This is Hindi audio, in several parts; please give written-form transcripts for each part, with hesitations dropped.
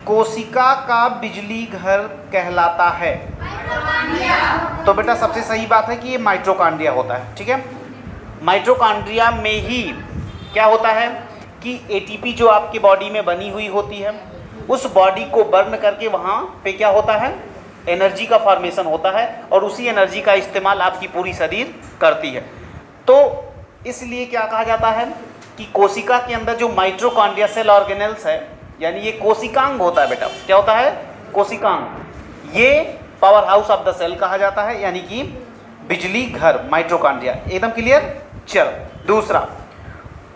कोशिका का बिजली घर कहलाता है? तो बेटा सबसे सही बात है कि ये माइटोकॉन्ड्रिया होता है। ठीक है, माइटोकॉन्ड्रिया में ही क्या होता है कि एटीपी जो आपकी बॉडी में बनी हुई होती है, उस बॉडी को बर्न करके वहाँ पे क्या होता है, एनर्जी का फॉर्मेशन होता है, और उसी एनर्जी का इस्तेमाल आपकी पूरी शरीर करती है। तो इसलिए क्या कहा जाता है कि कोशिका के अंदर जो माइटोकॉन्ड्रिया सेल ऑर्गेनेल्स है, यानी ये कोशिकांग होता है बेटा। क्या होता है? कोशिकांग। ये power house of the cell कहा जाता है, यानी कि बिजली घर, माइटोकॉन्ड्रिया। एकदम क्लियर? चल दूसरा,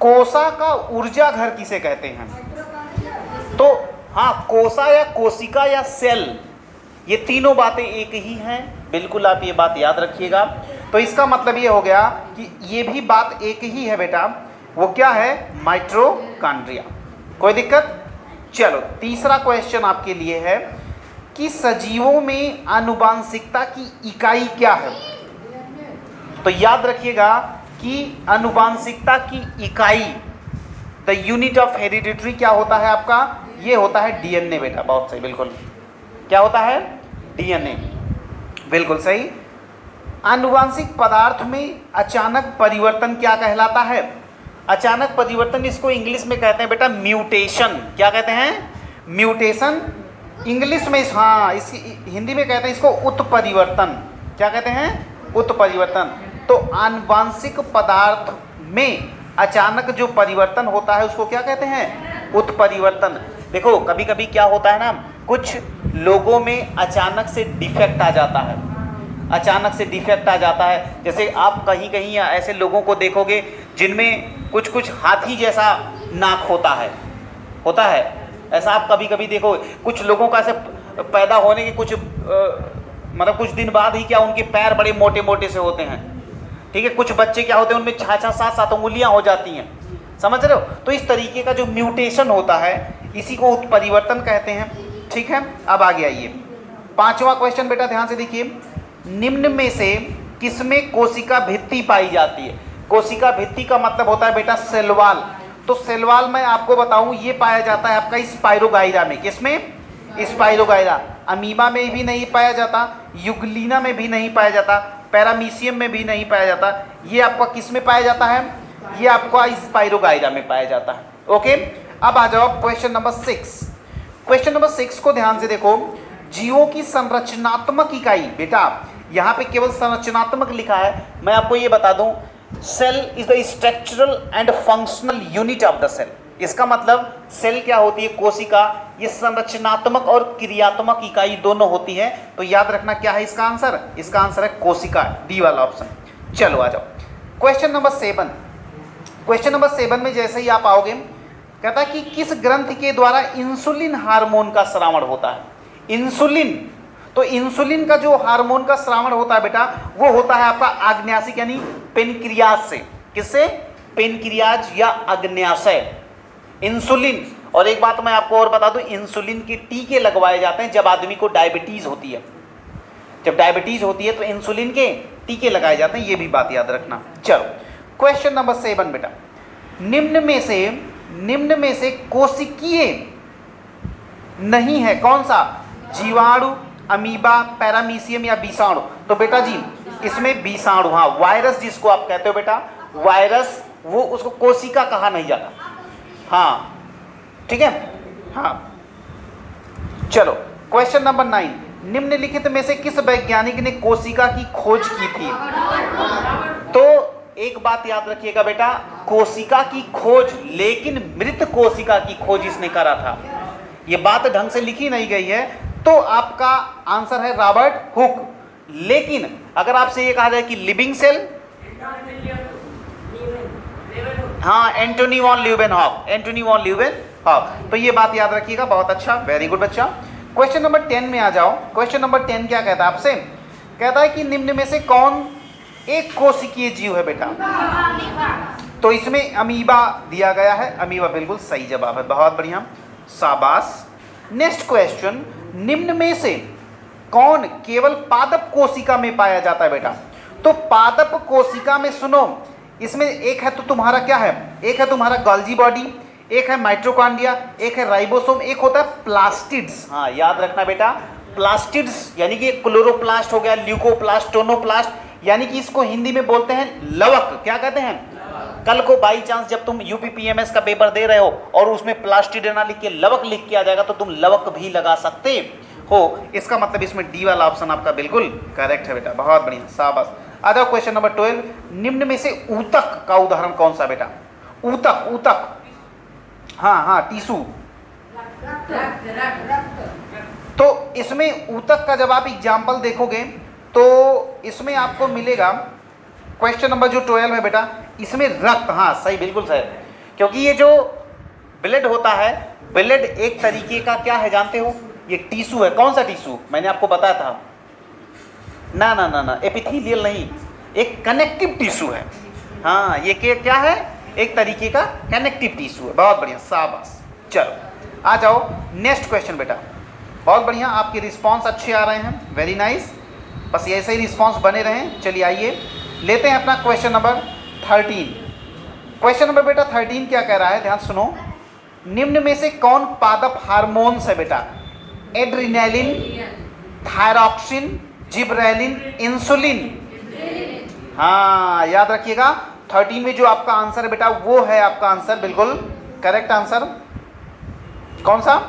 कोशा का ऊर्जा घर किसे कहते हैं? तो हाँ, कोशा या कोशिका या सेल, ये तीनों बातें एक ही हैं, बिल्कुल आप ये बात याद रखिएगा। तो इसका मतलब ये हो गया कि ये भी बात एक ही है बेटा। वो क्या है? माइटोकॉन्ड्रिया। कोई दिक्कत? चलो तीसरा क्वेश्चन आपके लिए है कि सजीवों में आनुवांशिकता की इकाई क्या है? तो याद रखिएगा कि आनुवांशिकता की इकाई, द यूनिट ऑफ हेरिडिटरी क्या होता है आपका? ये होता है डीएनए बेटा। बहुत सही, बिल्कुल। क्या होता है? डीएनए, बिल्कुल सही। आनुवांशिक पदार्थ में अचानक परिवर्तन क्या कहलाता है? अचानक परिवर्तन, इसको इंग्लिश में कहते हैं बेटा म्यूटेशन। क्या कहते हैं? म्यूटेशन। इंग्लिश में हाँ, इस हिंदी में कहते हैं इसको उत्परिवर्तन। क्या कहते हैं? उत्परिवर्तन। तो आनुवांशिक पदार्थ में अचानक जो परिवर्तन होता है उसको क्या कहते हैं? उत्परिवर्तन। देखो कभी कभी क्या होता है ना, कुछ लोगों में अचानक से डिफेक्ट आ जाता है, अचानक से डिफेक्ट आ जाता है। जैसे आप कहीं कहीं ऐसे लोगों को देखोगे जिनमें कुछ कुछ हाथी जैसा नाक होता है। ऐसा आप कभी कभी देखो, कुछ लोगों का ऐसे पैदा होने के कुछ मतलब कुछ दिन बाद ही क्या उनके पैर बड़े मोटे मोटे से होते हैं। ठीक है, कुछ बच्चे क्या होते हैं उनमें 6-6, 7-7 उंगलियां हो जाती हैं। समझ रहे हो? तो इस तरीके का जो म्यूटेशन होता है इसी को उत्परिवर्तन कहते हैं। ठीक है, अब आगे आइए, पांचवा क्वेश्चन बेटा ध्यान से देखिए। निम्न में से किसमें कोशिका भित्ति पाई जाती है? कोशिका भित्ति का मतलब होता है बेटा सेलवाल। तो सेलवाल मैं आपको बताऊं ये पाया जाता है आपका स्पाइरोगाइरा में। किसमें? स्पाइरोगाइरा। अमीबा में भी नहीं पाया जाता, यूग्लिना में भी नहीं पाया जाता, पैरामीशियम में भी नहीं पाया जाता। ये आपका किस में पाया जाता है? ये आपका स्पाइरोगाइरा में पाया जाता है। ओके, अब आ जाओ क्वेश्चन नंबर 6। क्वेश्चन नंबर 6 को ध्यान से देखो। जीवों की संरचनात्मक इकाई, बेटा यहाँ पे केवल संरचनात्मक लिखा है। मैं आपको ये बता दूं, cell is the structural and functional unit of the cell. इसका मतलब सेल क्या होती है? कोशिका। ये संरचनात्मक और क्रियात्मक इकाई दोनों होती है। तो याद रखना क्या है इसका आंसर? इसका आंसर है कोशिका, डी वाला ऑप्शन। चलो आ जाओ क्वेश्चन नंबर 7। क्वेश्चन नंबर 7 में जैसे ही आप आओगे, कहता है कि किस ग्रंथि के द्वारा इंसुलिन हार्मोन का स्रावण होता है? इंसुलिन। तो इंसुलिन का जो हार्मोन का स्रावण होता है बेटा, वो होता है आपका आग्न्यासिक यानी पेनक्रियाज से। किससे? पेनक्रियाज या आग्न्याशय, इंसुलिन। और एक बात मैं आपको और बता दूं, इंसुलिन के टीके लगवाए जाते हैं जब आदमी को डायबिटीज होती है। जब डायबिटीज होती है तो इंसुलिन के टीके लगाए जाते हैं, ये भी बात याद रखना। चलो क्वेश्चन नंबर 7 बेटा, निम्न में से कोशिकीय नहीं है कौन सा? जीवाणु, अमीबा, पैरामीशियम या विषाणु? तो बेटा जी इसमें विषाणु, हाँ वायरस जिसको आप कहते हो बेटा, वायरस, वो उसको कोशिका कहा नहीं जाता। हाँ ठीक है, हाँ। चलो क्वेश्चन नंबर 9, निम्नलिखित में से किस वैज्ञानिक ने कोशिका की खोज की थी? तो एक बात याद रखिएगा बेटा, कोशिका की खोज, लेकिन मृत कोशिका की खोज इसने करा था। ये बात ढंग से लिखी नहीं गई है, तो आपका आंसर है रॉबर्ट हुक। लेकिन अगर आपसे ये कहा जाए कि लिविंग सेल, हाँ एंटोनी वॉन ल्यूवेनहॉफ, एंटोनी वॉन ल्यूवेनहॉफ। तो ये बात याद रखिएगा, बहुत अच्छा, वेरी गुड बच्चा। क्वेश्चन नंबर 10 में आ जाओ। क्वेश्चन नंबर 10 क्या कहता है आपसे? कहता है कि निम्न में से कौन एक कोशिकीय जीव है बेटा? तो इसमें अमीबा दिया गया है, अमीबा बिल्कुल सही जवाब है, बहुत बढ़िया, शाबाश। नेक्स्ट क्वेश्चन, निम्न में से कौन केवल पादप कोशिका में पाया जाता है बेटा? तो पादप कोशिका में सुनो, इसमें एक है तो तुम्हारा क्या है, एक है तुम्हारा गोल्जी बॉडी, एक है माइटोकॉन्ड्रिया, एक है राइबोसोम, एक होता है प्लास्टिड्स। हाँ याद रखना बेटा, प्लास्टिड्स यानी कि क्लोरोप्लास्ट हो गया, ल्यूकोप्लास्ट, टोनोप्लास्ट, यानी कि इसको हिंदी में बोलते हैं लवक। क्या कहते हैं? कल को बाई चांस जब तुम यूपीपीएमएस का पेपर दे रहे हो और उसमें प्लास्टिड ना लिख के लवक लिख के आ जाएगा तो तुम लवक भी लगा सकते हो। इसका मतलब इसमें डी वाला ऑप्शन आपका बिल्कुल करेक्ट है बेटा, बहुत बढ़िया, शाबाश। आ जाओ क्वेश्चन नंबर 12, निम्न में से ऊतक का उदाहरण कौन सा बेटा? ऊतक, ऊतक, हाँ हाँ, टिश्यू। तो इसमें ऊतक का जब आप एग्जाम्पल देखोगे तो इसमें आपको मिलेगा क्वेश्चन नंबर जो 12 है बेटा, इसमें रक्त, हाँ सही, बिल्कुल सही, क्योंकि ये जो ब्लड होता है, ब्लड एक तरीके का क्या है जानते हो? ये टिश्यू है। कौन सा टिश्यू? मैंने आपको बताया था ना ना ना ना, एपिथेलियल नहीं, एक कनेक्टिव टिश्यू है। हाँ ये क्या है? एक तरीके का कनेक्टिव टिश्यू है। बहुत बढ़िया, शाबाश। चलो आ जाओ नेक्स्ट क्वेश्चन बेटा। बहुत बढ़िया, आपके रिस्पॉन्स अच्छे आ रहे हैं, वेरी नाइस, बस ऐसे ही रिस्पॉन्स बने रहें। चलिए आइए लेते हैं अपना क्वेश्चन नंबर 13। क्वेश्चन नंबर बेटा 13 क्या कह रहा है, ध्यान सुनो। निम्न में से कौन पादप हार्मोन्स है बेटा? Adrenaline, thyroxine, gibberellin, insulin. हाँ याद रखिएगा, 13 में जो आपका आंसर है बेटा वो है आपका आंसर, बिल्कुल करेक्ट आंसर। कौन सा?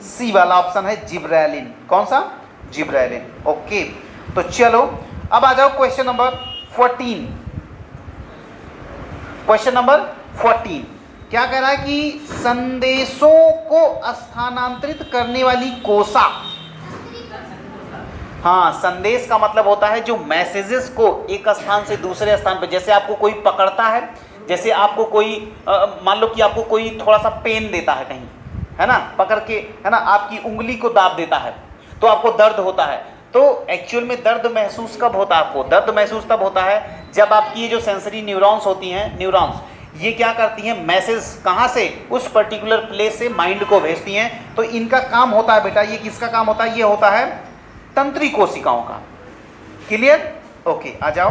सी वाला ऑप्शन है, जिबरेलिन। कौन सा? जिबरेलिन। ओके, तो चलो अब आ जाओ क्वेश्चन नंबर 14। क्वेश्चन नंबर 14 क्या कह रहा है कि संदेशों को स्थानांतरित करने वाली कोसा। हाँ, संदेश का मतलब होता है जो मैसेजेस को एक स्थान से दूसरे स्थान पर, जैसे आपको कोई पकड़ता है, जैसे आपको कोई मान लो कि आपको कोई थोड़ा सा पेन देता है कहीं, है ना, पकड़ के, है ना, आपकी उंगली को दाब देता है तो आपको दर्द होता है। तो एक्चुअल में दर्द महसूस कब होता है? आपको दर्द महसूस तब होता है जब आपकी ये जो सेंसरी न्यूरॉन्स होती हैं, न्यूरॉन्स, ये क्या करती हैं, मैसेज कहाँ से, उस पर्टिकुलर प्लेस से माइंड को भेजती हैं। तो इनका काम होता है बेटा, ये किसका काम होता है? ये होता है तंत्री कोशिकाओं का। क्लियर? ओके, आ जाओ।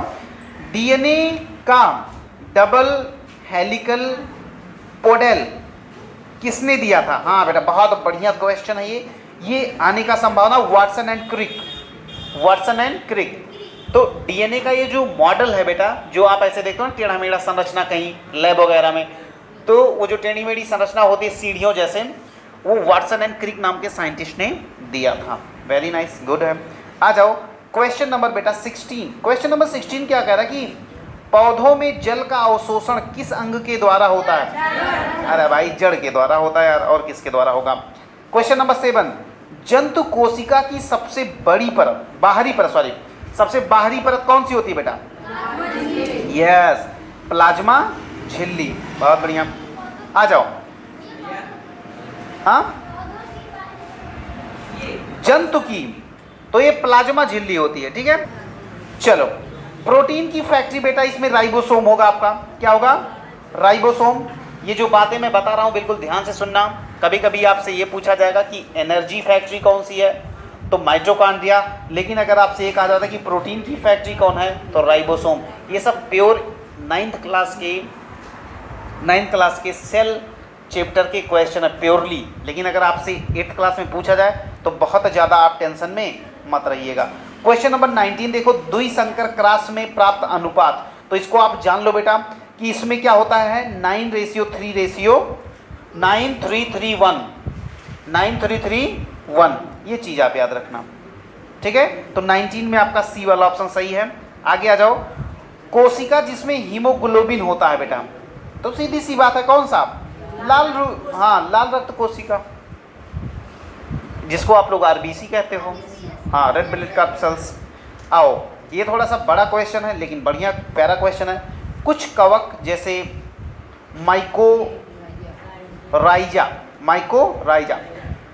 डीएनए का डबल हेलिकल पोडेल किसने दिया था? हाँ बेटा, बहुत बढ़िया क्वेश्चन है ये आने का संभावना Watson and Crick, Watson and Crick. तो डीएनए का ये जो मॉडल है बेटा, जो आप ऐसे देखते हो ना टेढ़ा मेढ़ा संरचना कहीं लैब वगैरह में, तो वो जो टेढ़ी मेढ़ी संरचना होती है सीढ़ियों जैसे, वो वाटसन एंड क्रिक नाम के साइंटिस्ट ने दिया था। वेरी नाइस, गुड है। आ जाओ क्वेश्चन नंबर बेटा 16। क्वेश्चन नंबर 16 क्या कह रहा है कि पौधों में जल का अवशोषण किस अंग के द्वारा होता है? अरे भाई जड़ के द्वारा होता है यार, और किसके द्वारा होगा? क्वेश्चन नंबर 7, जंतु कोशिका की सबसे बड़ी परत, बाहरी परत, सॉरी, सबसे बाहरी परत कौन सी होती है बेटा? यस, प्लाज्मा झिल्ली। बहुत बढ़िया, आ जाओ। हाँ, जंतु की तो ये प्लाज्मा झिल्ली होती है, ठीक है। चलो, प्रोटीन की फैक्ट्री बेटा इसमें राइबोसोम होगा आपका। क्या होगा? राइबोसोम। ये जो बातें मैं बता रहा हूं बिल्कुल ध्यान से सुनना। कभी कभी आपसे ये पूछा जाएगा कि एनर्जी फैक्ट्री कौन सी है, तो माइटोकॉन्ड्रिया, लेकिन अगर आपसे एक आ जाता है कि प्रोटीन की फैक्ट्री कौन है, तो राइबोसोम। ये सब प्योर 9th क्लास के सेल चैप्टर के क्वेश्चन है प्योरली। लेकिन अगर आपसे 8th क्लास में पूछा जाए तो बहुत ज़्यादा आप टेंशन में मत रहिएगा। क्वेश्चन नंबर 19 देखो, द्विसंकर क्रॉस में प्राप्त अनुपात। तो इसको आप जान लो बेटा कि इसमें क्या होता है, 9:3:1 ये चीज़ आप याद रखना, ठीक है। तो 19 में आपका सी वाला ऑप्शन सही है। आगे आ जाओ, कोशिका जिसमें हीमोग्लोबिन होता है बेटा, तो सीधी सी बात है, कौन सा? लाल रक्त कोशिका, जिसको आप लोग आरबीसी कहते हो। हाँ, रेड ब्लड कार्ड सेल्स। आओ, ये थोड़ा सा बड़ा क्वेश्चन है लेकिन बढ़िया प्यारा क्वेश्चन है। कुछ कवक जैसे माइकोराइजा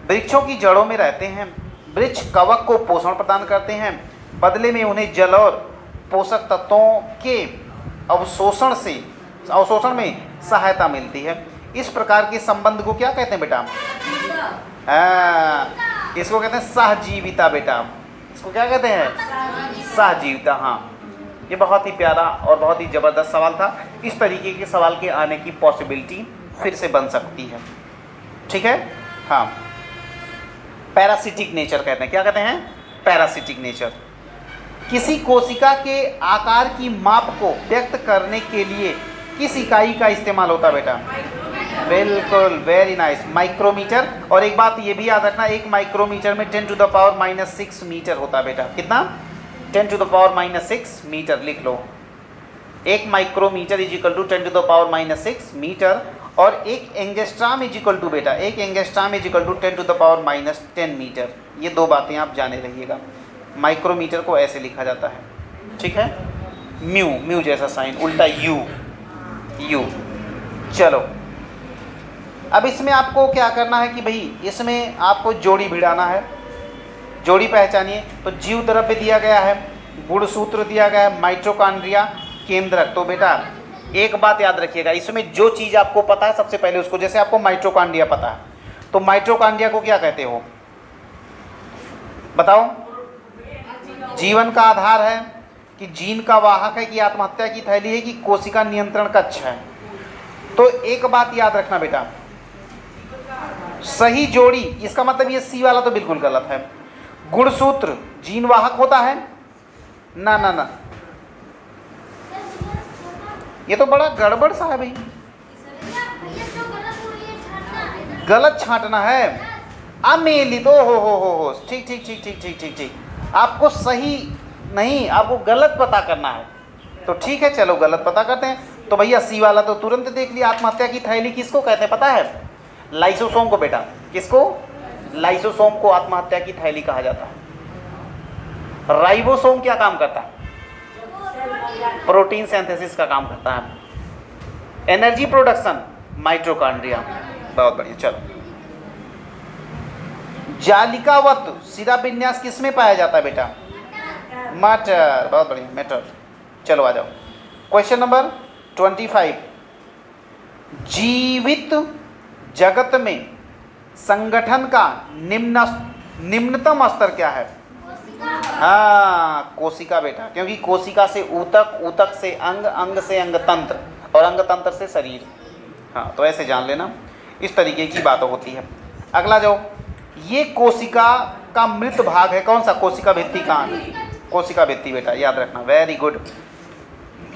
वृक्षों की जड़ों में रहते हैं। वृक्ष कवक को पोषण प्रदान करते हैं, बदले में उन्हें जल और पोषक तत्वों के अवशोषण में सहायता मिलती है। इस प्रकार के संबंध को क्या कहते हैं बेटा? इसको कहते हैं सहजीविता बेटा। इसको क्या कहते हैं? सहजीविता। हाँ, ये बहुत ही प्यारा और बहुत ही ज़बरदस्त सवाल था। इस तरीके के सवाल के आने की पॉसिबिलिटी फिर से बन सकती है। ठीक है, हाँ। पैरासिटिक नेचर कहते हैं, क्या कहते हैं? Parasitic nature. किसी कोशिका के आकार की माप को व्यक्त करने के लिए किस इकाई का इस्तेमाल होता है बेटा? बिल्कुल, वेरी नाइस, माइक्रोमीटर। और एक बात ये भी याद रखना, एक माइक्रोमीटर में 10⁻⁻6 मीटर होता है बेटा। कितना? 10⁻⁻6 मीटर लिख लो। एक micrometre is equal to 10⁻⁻6 metre, और एक एंगस्ट्राम इज इक्वल टू बेटा, एक angstrom is equal to 10⁻10 metre. ये दो बातें आप जाने रहिएगा। माइक्रोमीटर को ऐसे लिखा जाता है, ठीक है, म्यू, म्यू जैसा साइन, उल्टा यू, यू। चलो, अब इसमें आपको क्या करना है कि भाई इसमें आपको जोड़ी भिड़ाना है। जोड़ी पहचानिए। तो जीव द्रव्य दिया गया है, गुणसूत्र दिया गया है, माइटोकॉन्ड्रिया, केंद्रक। तो बेटा एक बात याद रखिएगा, इसमें जो चीज़ आपको पता है सबसे पहले उसको, जैसे आपको माइटोकॉन्ड्रिया पता है, तो माइटोकॉन्ड्रिया को क्या कहते हो? बताओ। जीवन का आधार है, कि जीन का वाहक है, कि आत्महत्या की थैली है, कि कोशिका नियंत्रण कक्ष है? तो एक बात याद रखना बेटा, सही जोड़ी, इसका मतलब ये सी वाला तो बिल्कुल गलत है। गुणसूत्र जीन वाहक होता है? ना ना ना, ये तो बड़ा गड़बड़ सा है भाई, गलत छांटना है। अमेलित, हो, ठीक ठीक ठीक ठीक ठीक ठीक ठीक, आपको सही नहीं, आपको गलत पता करना है। तो ठीक है, चलो गलत पता करते हैं। तो भैया सी वाला तो तुरंत देख लिया। आत्महत्या की थैली किसको कहते हैं पता है? लाइसोसोम को बेटा। किसको? लाइसोसोम को आत्महत्या की थैली कहा जाता है। राइबोसोम क्या काम करता है? प्रोटीन सिंथेसिस का काम करता है। Energy production mitochondria. बहुत बढ़िया। चलो, जालिकावत सिरा विन्यास किस में पाया जाता है बेटा? मटर। बहुत बढ़िया, मटर। चलो आ जाओ, क्वेश्चन नंबर 25। जीवित जगत में संगठन का निम्नतम स्तर क्या है? हाँ, कोशिका बेटा, क्योंकि कोशिका से ऊतक, ऊतक से अंग, अंग से अंग तंत्र, और अंग तंत्र से शरीर। हाँ, तो ऐसे जान लेना, इस तरीके की बातें होती है। अगला जाओ, ये कोशिका का मृत भाग है, कौन सा? कोशिका भित्ति कहाँ है? कोशिका भित्ति बेटा, याद रखना, वेरी गुड।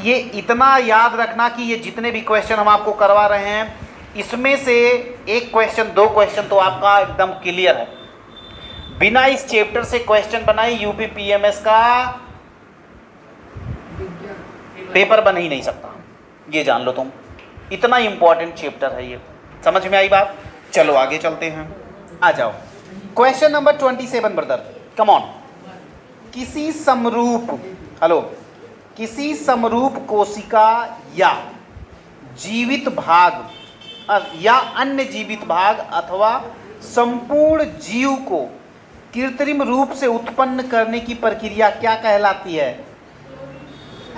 ये इतना याद रखना कि ये जितने भी क्वेश्चन हम आपको करवा रहे हैं, इसमें से एक क्वेश्चन, दो क्वेश्चन तो आपका एकदम क्लियर है। बिना इस चैप्टर से क्वेश्चन बनाए यूपी पीएमएस का पेपर बन ही नहीं सकता, ये जान लो तुम। इतना इंपॉर्टेंट चैप्टर है ये। समझ में आई बात? चलो आगे चलते हैं, आ जाओ। Question number 27 brother, come on. किसी समरूप, हेलो, किसी समरूप कोशिका या जीवित भाग या अन्य जीवित भाग अथवा संपूर्ण जीव को कृत्रिम रूप से उत्पन्न करने की प्रक्रिया क्या कहलाती है?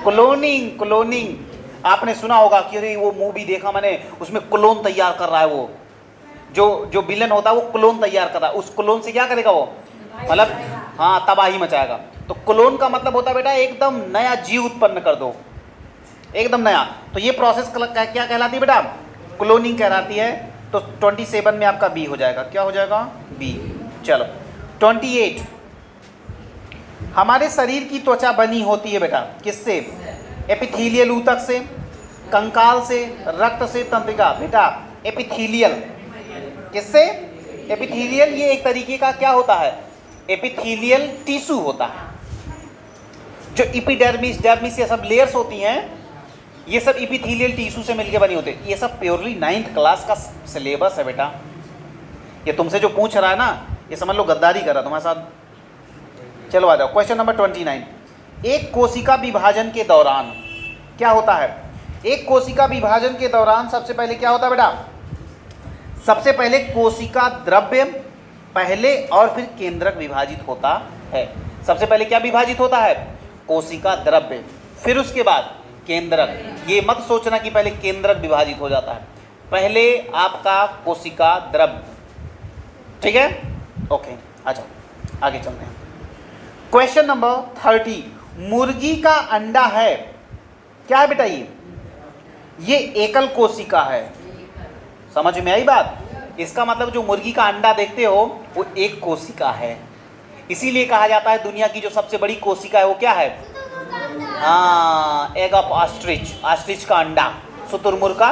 क्लोनिंग। क्लोनिंग आपने सुना होगा कि अरे वो मूवी देखा मैंने, उसमें क्लोन तैयार कर रहा है, वो जो विलन होता है वो क्लोन तैयार कर रहा है। उस क्लोन से क्या करेगा वो? मतलब हाँ, तबाही मचाएगा। तो क्लोन का मतलब होता है बेटा एकदम नया जीव उत्पन्न कर दो, एकदम नया। तो ये प्रोसेस क्या कहलाती है बेटा? क्लोनिंग कहलाती है। तो 27 में आपका बी हो जाएगा। क्या हो जाएगा? बी। चलो 28, हमारे शरीर की त्वचा बनी होती है बेटा किससे? एपिथेलियल ऊतक से, कंकाल से, रक्त से, तंत्रिका। बेटा एपिथेलियल किससे? एपिथेलियल ये एक तरीके का क्या होता है? एपिथेलियल टिश्यू होता है। जो एपिडर्मिस, डर्मिस, ये सब लेयर्स होती हैं, ये सब एपिथेलियल टिश्यू से मिलकर बनी होती है। ये सब प्योरली 9th क्लास का सिलेबस है बेटा। ये तुमसे जो पूछ रहा है ना, ये समझ लो गद्दारी कर रहा तुम्हारे साथ। चलो आ जाओ, क्वेश्चन नंबर 29। एक कोशिका विभाजन के दौरान क्या होता है? एक कोशिका विभाजन के दौरान सबसे पहले क्या होता है बेटा? सबसे पहले कोशिका द्रव्य पहले और फिर केंद्रक विभाजित होता है। सबसे पहले क्या विभाजित होता है? कोशिका द्रव्य, फिर उसके बाद केंद्रक। ये मत सोचना कि पहले केंद्रक विभाजित हो जाता है, पहले आपका कोशिका द्रव्य। ठीक है, ओके, आ जाओ आगे चलते हैं। क्वेश्चन नंबर 30, मुर्गी का अंडा है, क्या है बेटा? ये एकल कोशिका है। समझ में आई बात? इसका मतलब जो मुर्गी का अंडा देखते हो वो एक कोशिका है, इसीलिए कहा जाता है दुनिया की जो सबसे बड़ी कोशिका है वो क्या है? हाँ, एग ऑफ ऑस्ट्रिच, ऑस्ट्रिच का अंडा, शुतुरमुर्ग का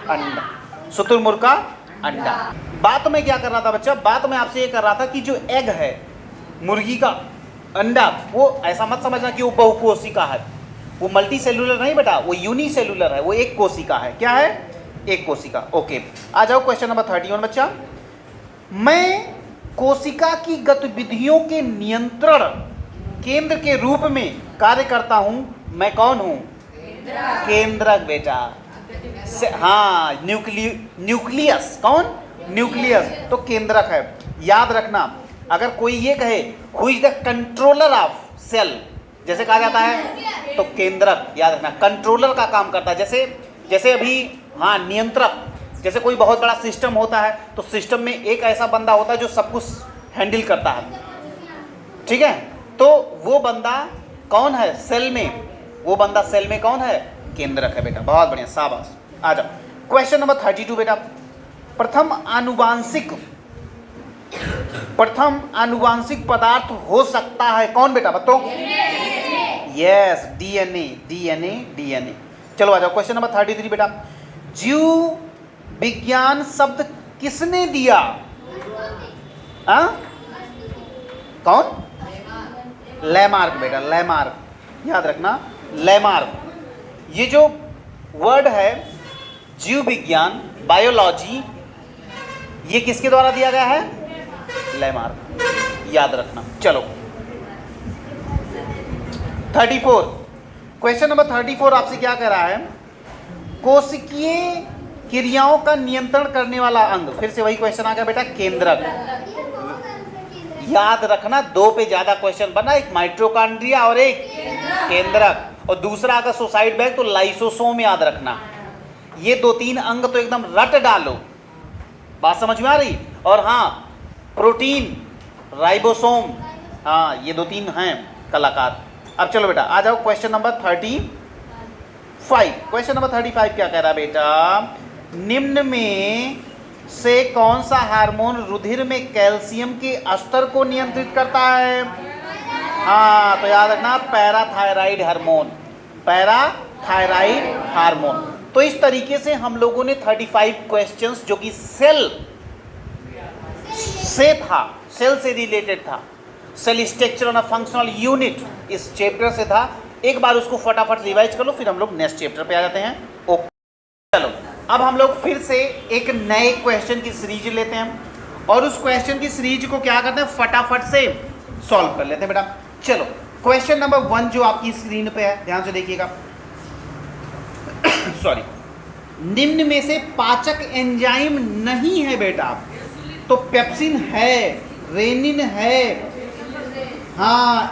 अंडा, शुतुरमुर्ग का अंडा। बात मैं क्या कर रहा था बच्चा? बात मैं आपसे ये कर रहा था कि जो एग है, मुर्गी का अंडा, वो ऐसा मत समझना कि वो बहुकोशिका है, वो मल्टी सेलुलर नहीं बेटा, वो यूनिसेलुलर है, वो एक कोशिका है। क्या है? एक कोशिका। ओके, आ जाओ क्वेश्चन नंबर 31 बच्चा। मैं कोशिका की गतिविधियों के नियंत्रण केंद्र के रूप में कार्य करता हूं। मैं कौन हूं? केंद्रक बेटा। हाँ, न्यूक्लियस। कौन? न्यूक्लियस तो केंद्रक है। याद रखना, अगर कोई ये कहे who is the controller of cell, जैसे कहा जाता है तो केंद्रक, याद रखना कंट्रोलर का काम करता है। जैसे अभी हाँ, नियंत्रक, जैसे कोई बहुत बड़ा सिस्टम होता है तो सिस्टम में एक ऐसा बंदा होता है जो सब कुछ हैंडल करता है, ठीक है? तो वो बंदा कौन है सेल में? वो बंदा सेल में कौन है? केंद्रक है बेटा। बहुत बढ़िया, शाबाश। आ जाओ क्वेश्चन नंबर 32 बेटा। प्रथम आनुवांशिक पदार्थ हो सकता है कौन बेटा? बताओ। Yes, DNA. चलो आ जाओ क्वेश्चन नंबर 33 बेटा। जीव विज्ञान शब्द किसने दिया? कौन? लैमार्क बेटा, लैमार्क। याद रखना, लैमार्क। ये जो वर्ड है जीव विज्ञान, बायोलॉजी, ये किसके द्वारा दिया गया है? लैमार्क। याद रखना। चलो 34, क्वेश्चन नंबर 34 आपसे क्या कह रहा है? कोशिकीय क्रियाओं का नियंत्रण करने वाला अंग, फिर से वही क्वेश्चन आ गया बेटा, केंद्रक। याद रखना, दो पे ज्यादा क्वेश्चन बना, एक माइटोकॉन्ड्रिया और एक केंद्रक, और दूसरा अगर सुसाइड बैग तो लाइसोसोम। याद रखना, ये 2-3 अंग तो एकदम रट डालो, बात समझ में आ रही? और हाँ, प्रोटीन, राइबोसोम, हाँ ये 2-3 हैं कलाकार। अब चलो बेटा आ जाओ क्वेश्चन नंबर 35। क्वेश्चन नंबर 35 क्या कह रहा है बेटा? निम्न में से कौन सा हार्मोन रुधिर में कैल्शियम के स्तर को नियंत्रित करता है? हाँ, तो याद रखना, पैराथायराइड हार्मोन, पैराथायराइड हार्मोन। तो इस तरीके से हम लोगों ने 35 क्वेश्चंस जो कि सेल से रिलेटेड था, सेल स्ट्रक्चर और फंक्शनल यूनिट, इस चैप्टर से था। एक बार उसको फटाफट रिवाइज कर लो, फिर हम लोग नेक्स्ट चैप्टर पे आ जाते हैं। ओके, चलो अब हम लोग फिर से एक नए क्वेश्चन की सीरीज लेते हैं और उस क्वेश्चन की सीरीज को क्या करते हैं, फटाफट से सॉल्व कर लेते हैं बेटा। चलो क्वेश्चन नंबर 1 जो आपकी स्क्रीन पे है, ध्यान से देखिएगा। सॉरी, निम्न में से पाचक एंजाइम नहीं है बेटा, तो पेप्सिन है, रेनिन है, हाँ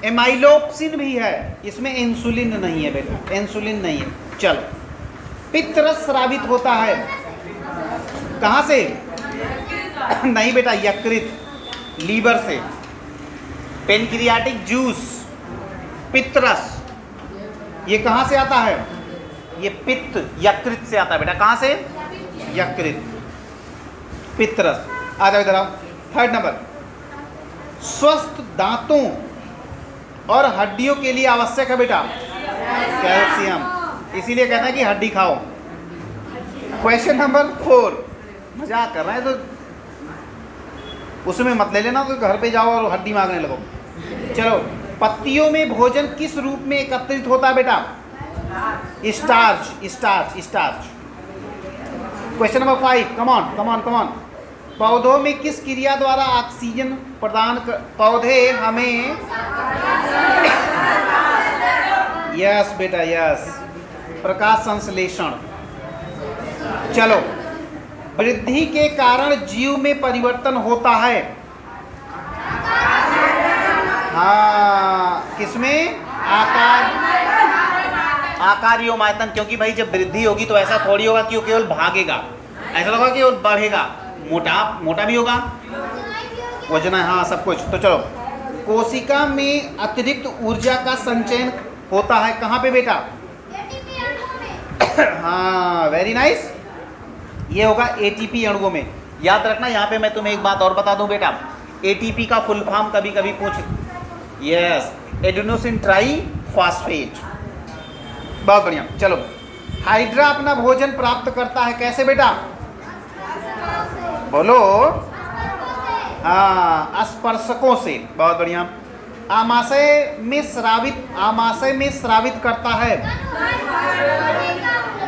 एमाइलोप्सिन भी है, इसमें इंसुलिन नहीं है बेटा, इंसुलिन नहीं है। चलो, पित्तरस स्रावित होता है कहाँ से? नहीं बेटा, यकृत, लीवर से। पेनक्रियाटिक जूस, पित्तरस, ये कहाँ से आता है? ये पित्त, यकृत से आता है बेटा। कहाँ से? यकृत, पित्तरस। आ जाओ इधर आओ। 3rd नंबर, स्वस्थ दांतों और हड्डियों के लिए आवश्यक है बेटा कैल्शियम, इसीलिए कहते हैं कि हड्डी खाओ। क्वेश्चन नंबर 4, मजाक कर रहे हैं तो उसमें मत ले लेना, तो घर पे जाओ और हड्डी मांगने लगो। चलो, पत्तियों में भोजन किस रूप में एकत्रित होता है बेटा? Starch. Question number 5, come on. पौधों में किस क्रिया द्वारा ऑक्सीजन प्रदान कर, पौधे हमें, यस बेटा यस, प्रकाश संश्लेषण। चलो, वृद्धि के कारण जीव में परिवर्तन होता है, हाँ किसमें? आकारियोमायतन, क्योंकि भाई जब वृद्धि होगी तो ऐसा थोड़ी होगा कि वो केवल भागेगा, ऐसा होगा कि वो बढ़ेगा, मोटा भी होगा, वजन है, हाँ सब कुछ। तो चलो, कोशिका में अतिरिक्त ऊर्जा का संचयन होता है कहाँ पे बेटा? हाँ वेरी नाइस, ये होगा एटीपी अणुओं में। याद रखना, यहाँ पे मैं तुम्हें एक बात और बता दूं बेटा, एटीपी का फुल फॉर्म कभी कभी पूछ, यस, एडेनोसिन ट्राई फॉस्फेट। बहुत बढ़िया। चलो, हाइड्रा अपना भोजन प्राप्त करता है कैसे बेटा? बोलो। हाँ, स्पर्शकों से। बहुत बढ़िया। आमाशय में श्रावित करता है।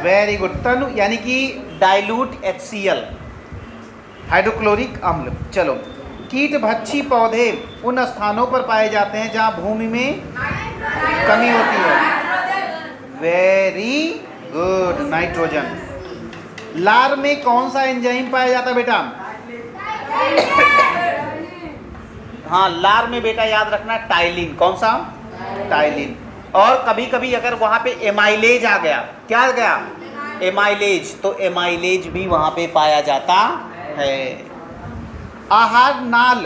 वेरी गुड तनु, यानी कि डाइल्यूट HCl, हाइड्रोक्लोरिक अम्ल। चलो, कीट भक्षी पौधे उन स्थानों पर पाए जाते हैं जहां भूमि में कमी होती है। Very good, nitrogen. लार में कौन सा एंजाइम पाया जाता है बेटा? हाँ, लार में बेटा याद रखना टाइलिन। कौन सा? टाइलिन। और कभी कभी अगर वहां पे एमाइलेज आ गया, क्या आ गया? एमाइलेज, तो एमाइलेज भी वहां पे पाया जाता है। आहार नाल,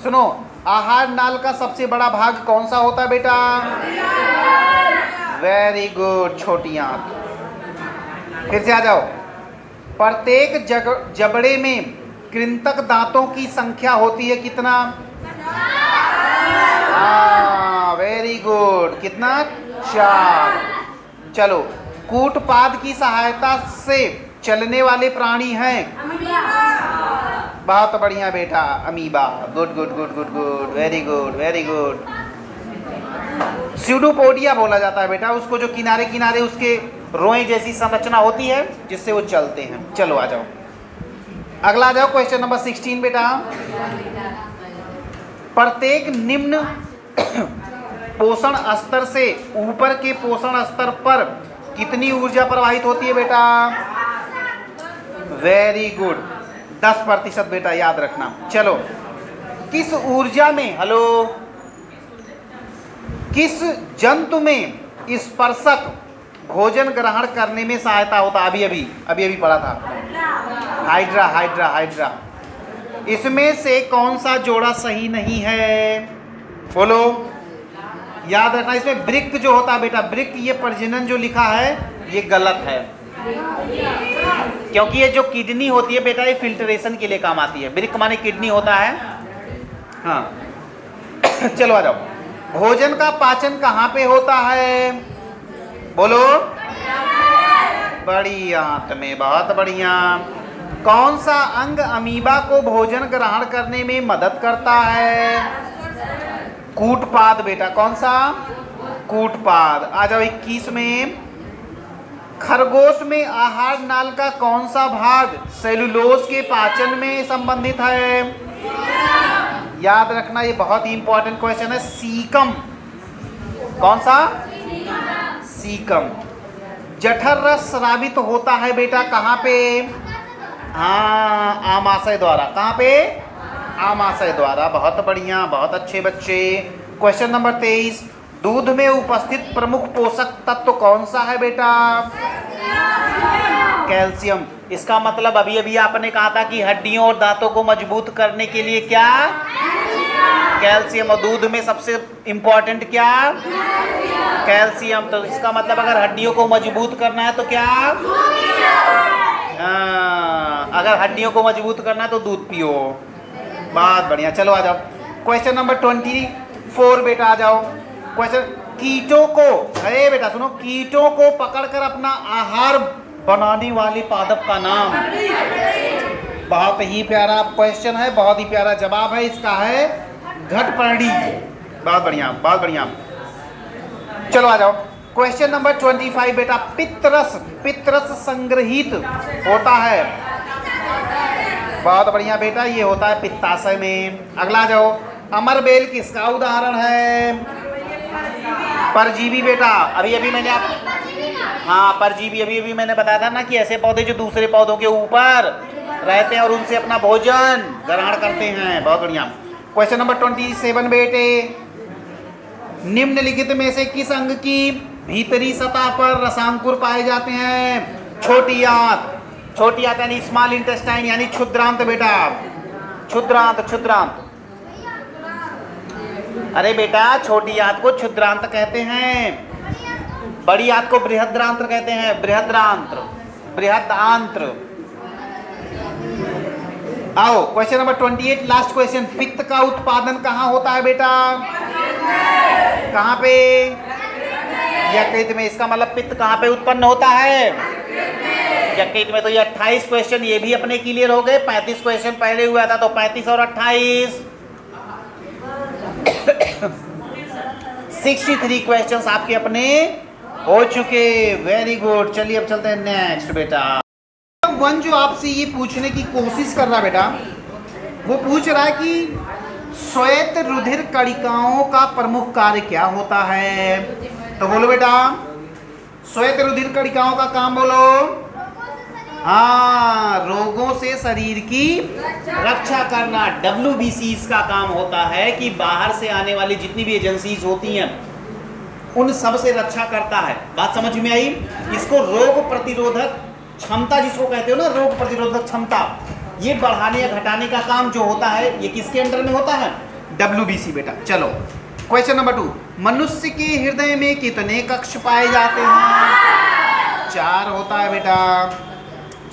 सुनो, आहार नाल का सबसे बड़ा भाग कौन सा होता है बेटा? वेरी गुड, छोटी आंत। फिर से आ जाओ। प्रत्येक जबड़े में कृंतक दांतों की संख्या होती है कितना? वेरी गुड, कितना? 4। चलो, कूटपाद की सहायता से चलने वाले प्राणी हैं। बहुत बढ़िया बेटा, amoeba. Good good good good good, very good very good. Pseudopodia बोला जाता है बेटा उसको, जो किनारे किनारे उसके रोए जैसी संरचना होती है जिससे वो चलते हैं। चलो आ जाओ, अगला आ जाओ, क्वेश्चन नंबर 16 बेटा। प्रत्येक निम्न पोषण स्तर से ऊपर के पोषण स्तर पर कितनी ऊर्जा प्रवाहित होती है बेटा? वेरी गुड, 10% बेटा, याद रखना। चलो, किस ऊर्जा में, हेलो, किस जंतु में स्पर्शक भोजन ग्रहण करने में सहायता होता? अभी पढ़ा था, हाइड्रा। इसमें से कौन सा जोड़ा सही नहीं है? बोलो। याद रखना, इसमें ब्रिक जो होता है बेटा, ब्रिक, ये प्रजनन जो लिखा है ये गलत है, क्योंकि ये जो किडनी होती है बेटा, ये फिल्ट्रेशन के लिए काम आती है। ब्रिक माने किडनी होता है। हाँ, चलो आ जाओ। भोजन का पाचन कहाँ पे होता है? बोलो। बड़ी आंत में। बहुत बढ़िया। कौन सा अंग अमीबा को भोजन ग्रहण करने में मदद करता है? कूटपाद बेटा। कौन सा? कूटपाद। आ जाओ 21 में। खरगोश में आहार नाल का कौन सा भाग सेलुलोज के पाचन में संबंधित है? याद रखना, ये बहुत ही इंपॉर्टेंट क्वेश्चन है। सीकम। कौन सा? सीकम। जठर रस स्रावित होता है बेटा कहाँ पे? हाँ, आमाशय द्वारा। कहाँ पे? आमाशय द्वारा। बहुत बढ़िया, बहुत अच्छे बच्चे। Question number 23। दूध में उपस्थित प्रमुख पोषक तत्व कौन सा है बेटा? कैल्शियम। इसका मतलब अभी आपने कहा था कि हड्डियों और दांतों को मजबूत करने के लिए क्या? कैल्शियम। और दूध में सबसे इंपॉर्टेंट क्या? कैल्शियम। तो इसका मतलब अगर हड्डियों को मजबूत करना है तो क्या? अगर हड्डियों को मजबूत करना है तो दूध पियो। बहुत बढ़िया। चलो आ जाओ, क्वेश्चन नंबर 24 बेटा। आ जाओ क्वेश्चन। कीटों को, अरे बेटा सुनो, कीटों को पकड़कर अपना आहार बनाने वाले पादप का नाम। बहुत ही प्यारा क्वेश्चन है, बहुत ही प्यारा जवाब है इसका, है घटपर्णी। बहुत बढ़िया, बहुत बढ़िया। चलो आ जाओ, क्वेश्चन नंबर 25 बेटा। पित्तरस संग्रहित होता है। बहुत बढ़िया बेटा, ये होता है पित्ताशय में। अगला आ जाओ, अमरबेल किसका उदाहरण है? परजीवी बेटा। अभी मैंने हाँ, परजीवी अभी मैंने बताया था ना कि ऐसे पौधे जो दूसरे पौधों के ऊपर रहते हैं और उनसे अपना भोजन ग्रहण करते हैं। बहुत बढ़िया। क्वेश्चन नंबर 27 बेटे। निम्नलिखित में से किस अंग की भीतरी सतह पर रसांकुर पाए जाते हैं? छोटी आंत। छोटी आंत यानी स्मॉल इंटेस्टाइन, यानी क्षुद्रांत बेटा। क्षुद्रांत। अरे बेटा, छोटी आंत को क्षुद्रांत कहते हैं, बड़ी आंत को बृहदांत्र कहते हैं। बृहदांत्र। आओ क्वेश्चन नंबर 28, लास्ट क्वेश्चन। पित्त का उत्पादन कहाँ होता है बेटा? कहाँ पे? यकृत में। इसका मतलब पित्त कहाँ पे उत्पन्न होता है? यकृत में। तो ये 28 क्वेश्चन ये भी अपने क्लियर हो गए। 35 क्वेश्चन पहले हुआ था, तो 35 और 28 63 क्वेश्चंस आपके अपने हो चुके। Very good. चलिए अब चलते हैं नेक्स्ट बेटा। वन जो आपसे ये पूछने की कोशिश कर रहा है बेटा, वो पूछ रहा है कि श्वेत रुधिर कणिकाओं का प्रमुख कार्य क्या होता है? तो बोलो बेटा, श्वेत रुधिर कणिकाओं का काम बोलो। हाँ, रोगों से शरीर की रक्षा करना। WBC इसका काम होता है कि बाहर से आने वाली जितनी भी एजेंसीज होती हैं उन सब से रक्षा करता है। बात समझ में आई? इसको रोग प्रतिरोधक क्षमता जिसको कहते हो ना, रोग प्रतिरोधक क्षमता, ये बढ़ाने या घटाने का काम जो होता है ये किसके अंडर में होता है? WBC बेटा। चलो क्वेश्चन नंबर 2, मनुष्य के हृदय में कितने कक्ष पाए जाते हैं? 4 होता है बेटा।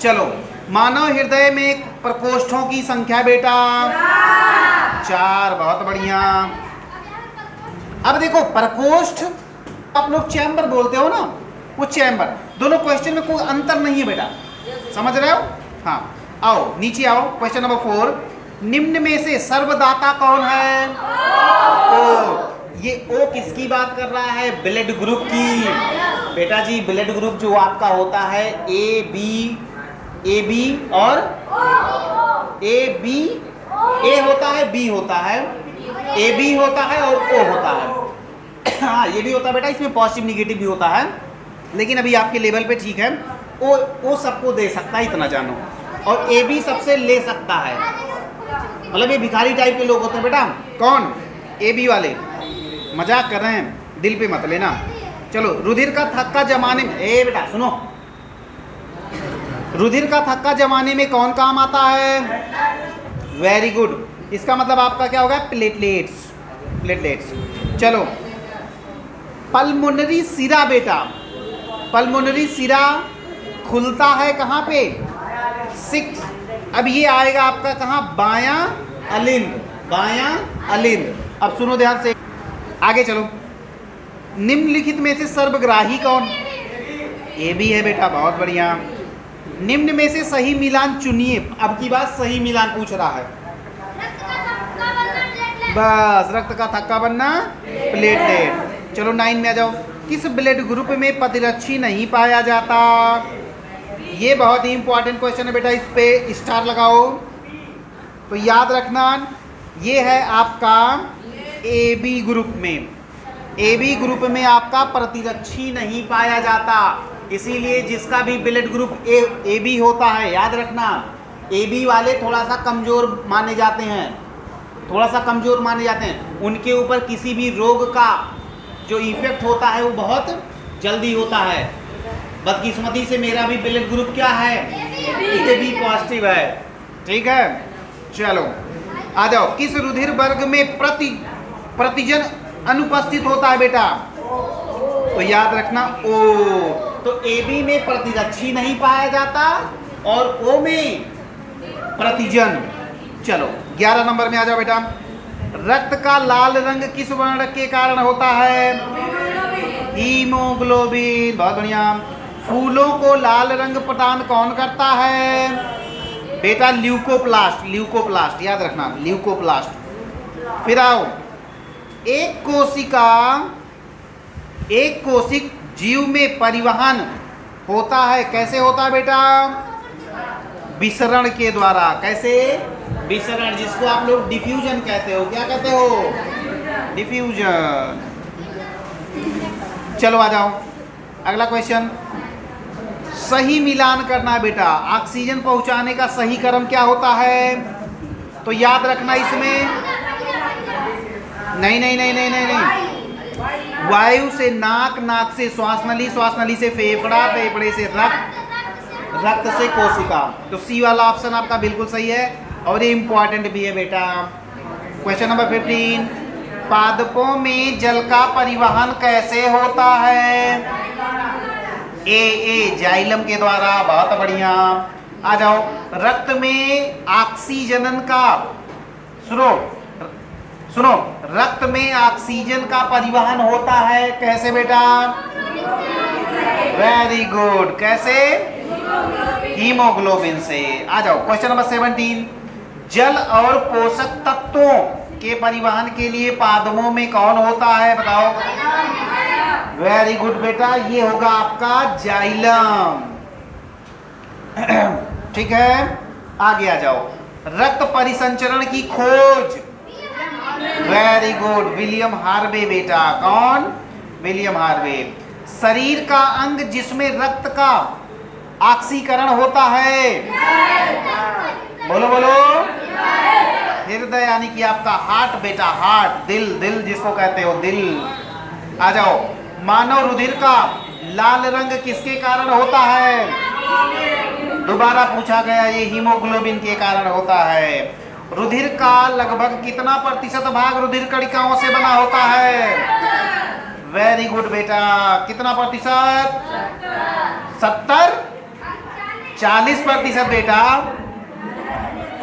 चलो, मानव हृदय में प्रकोष्ठों की संख्या बेटा? 4। बहुत बढ़िया। अब देखो, प्रकोष्ठ आप लोग चैम्बर बोलते हो ना, वो चैम्बर, दोनों क्वेश्चन में कोई अंतर नहीं है बेटा, समझ रहे हो? हाँ, आओ नीचे आओ। क्वेश्चन नंबर 4, निम्न में से सर्वदाता कौन है? ओ। ये ओ किसकी बात कर रहा है? ब्लड ग्रुप की। बेटा जी, ब्लड ग्रुप जो आपका होता है ए बी और ए बी, ए होता है, बी होता है, ए बी होता है और ओ होता है। हाँ, ये भी होता है बेटा, इसमें पॉजिटिव निगेटिव भी होता है, लेकिन अभी आपके लेवल पे ठीक है। ओ सबको दे सकता है, इतना जानो, और ए बी सबसे ले सकता है। मतलब ये भिखारी टाइप के लोग होते हैं बेटा। कौन? ए बी वाले। मजाक कर रहे हैं, दिल पे मत लेना। चलो, रुधिर का थक्का जमाने में, ए बेटा सुनो, रुधिर का थक्का जमाने में कौन काम आता है? Very good. इसका मतलब आपका क्या होगा? प्लेटलेट्स। प्लेटलेट्स। चलो, पल्मोनरी सिरा बेटा, पल्मोनरी सिरा खुलता है कहाँ पे? 6। अब ये आएगा आपका कहाँ? बायां अलिंद। बायां अलिंद। अब सुनो ध्यान से, आगे चलो। निम्नलिखित में से सर्वग्राही कौन? ये भी है बेटा, बहुत बढ़िया। निम्न में से सही मिलान चुनिए। अब की बात सही मिलान पूछ रहा है। बस, रक्त का थक्का बनना, प्लेटलेट। चलो 9 में आ जाओ। किस ब्लड ग्रुप में प्रतिरक्षी नहीं पाया जाता? ये बहुत ही इंपॉर्टेंट क्वेश्चन है बेटा, इस पे स्टार लगाओ। तो याद रखना, ये है आपका ए बी ग्रुप में। ए बी ग्रुप में आपका प्रतिरक्षी नहीं पाया जाता, इसीलिए जिसका भी ब्लड ग्रुप ए बी होता है, याद रखना, ए बी वाले थोड़ा सा कमज़ोर माने जाते हैं, थोड़ा सा कमज़ोर माने जाते हैं। उनके ऊपर किसी भी रोग का जो इफेक्ट होता है वो बहुत जल्दी होता है। बदकिस्मती से मेरा भी ब्लड ग्रुप क्या है? ए बी पॉजिटिव है। ठीक है, चलो आ जाओ। किस रुधिर वर्ग में प्रतिजन अनुपस्थित होता है बेटा? तो याद रखना ओ। तो ए बी में प्रतिरक्षी नहीं पाया जाता और ओ में प्रतिजन। चलो 11 नंबर में आ जाओ बेटा। रक्त का लाल रंग किस वर्ण के कारण होता है? हीमोग्लोबिन। बहुत बढ़िया। फूलों को लाल रंग प्रदान कौन करता है? बेटा ल्यूकोप्लास्ट। ल्यूकोप्लास्ट याद रखना, ल्यूकोप्लास्ट। फिर आओ, एक कोशिक जीव में परिवहन होता है, कैसे होता है बेटा? विसरण के द्वारा। कैसे? विसरण, जिसको आप लोग डिफ्यूजन कहते हो। क्या कहते हो? डिफ्यूजन। चलो आ जाओ, अगला क्वेश्चन। सही मिलान करना है बेटा। ऑक्सीजन पहुंचाने का सही क्रम क्या होता है? तो याद रखना, इसमें नहीं, वायु से नाक, नाक से श्वास नली, श्वास नली से फेफड़ा, फेफड़े से रक्त, रक्त से कोशिका। तो सी वाला ऑप्शन आपका बिल्कुल सही है और ये इंपॉर्टेंट भी है बेटा। क्वेश्चन नंबर 15, पादपों में जल का परिवहन कैसे होता है? ए जाइलम के द्वारा। बहुत बढ़िया। आ जाओ। रक्त में ऑक्सीजन का, सुनो सुनो, रक्त में ऑक्सीजन का परिवहन होता है कैसे बेटा? वेरी गुड, कैसे? हीमोग्लोबिन से। आ जाओ क्वेश्चन नंबर 17। जल और पोषक तत्वों के परिवहन के लिए पादपों में कौन होता है बताओ? वेरी गुड बेटा, ये होगा आपका जाइलम। ठीक है, आगे आ जाओ। रक्त परिसंचरण की खोज, वेरी गुड, विलियम हार्वे बेटा। कौन? William Harvey. शरीर का अंग जिसमें रक्त का ऑक्सीकरण होता है, बोलो बोलो। हृदय यानी कि आपका हार्ट बेटा, हार्ट, दिल, दिल जिसको कहते हो, दिल। आ जाओ। मानव रुधिर का लाल रंग किसके कारण होता है? दोबारा पूछा गया, ये हीमोग्लोबिन के कारण होता है। रुधिर का लगभग कितना प्रतिशत भाग रुधिर कणिकाओं से बना होता है? वेरी गुड बेटा, कितना प्रतिशत? 70? 40% बेटा,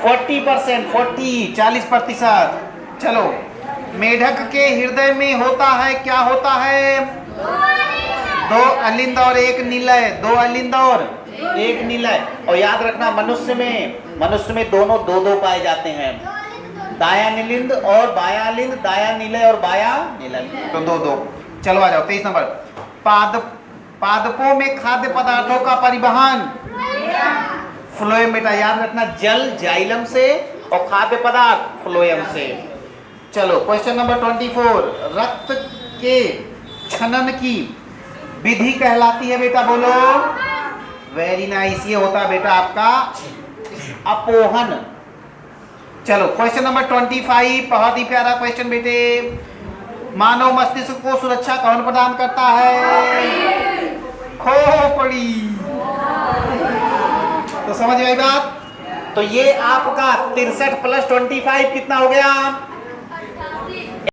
40%, 40%। चलो, मेढक के हृदय में होता है, क्या होता है? 2 अलिंद और 1 निलय, 2 अलिंद और 1 निलय। और याद रखना, मनुष्य में दोनों 2-2 पाए जाते हैं, दाया निलिंद और बाया अलिंद, दाया निलय और बाया निलय, तो 2-2। चलो आ जाओ 23 नंबर। पादपों में खाद्य पदार्थों का परिवहन, फ्लोएम बेटा, याद रखना, जल जाइलम से और खाद्य पदार्थ फ्लोएम से। चलो क्वेश्चन नंबर 24। रक्त के छनन की विधि कहलाती है बेटा, बोलो। वेरी नाइस, ये होता है बेटा आपका अपोहन। चलो क्वेश्चन नंबर 25, बहुत ही प्यारा क्वेश्चन बेटे। मानव मस्तिष्क को सुरक्षा कौन प्रदान करता है? खोपड़ी। तो समझ में आई बात? तो ये आपका 63 + 25 कितना हो गया?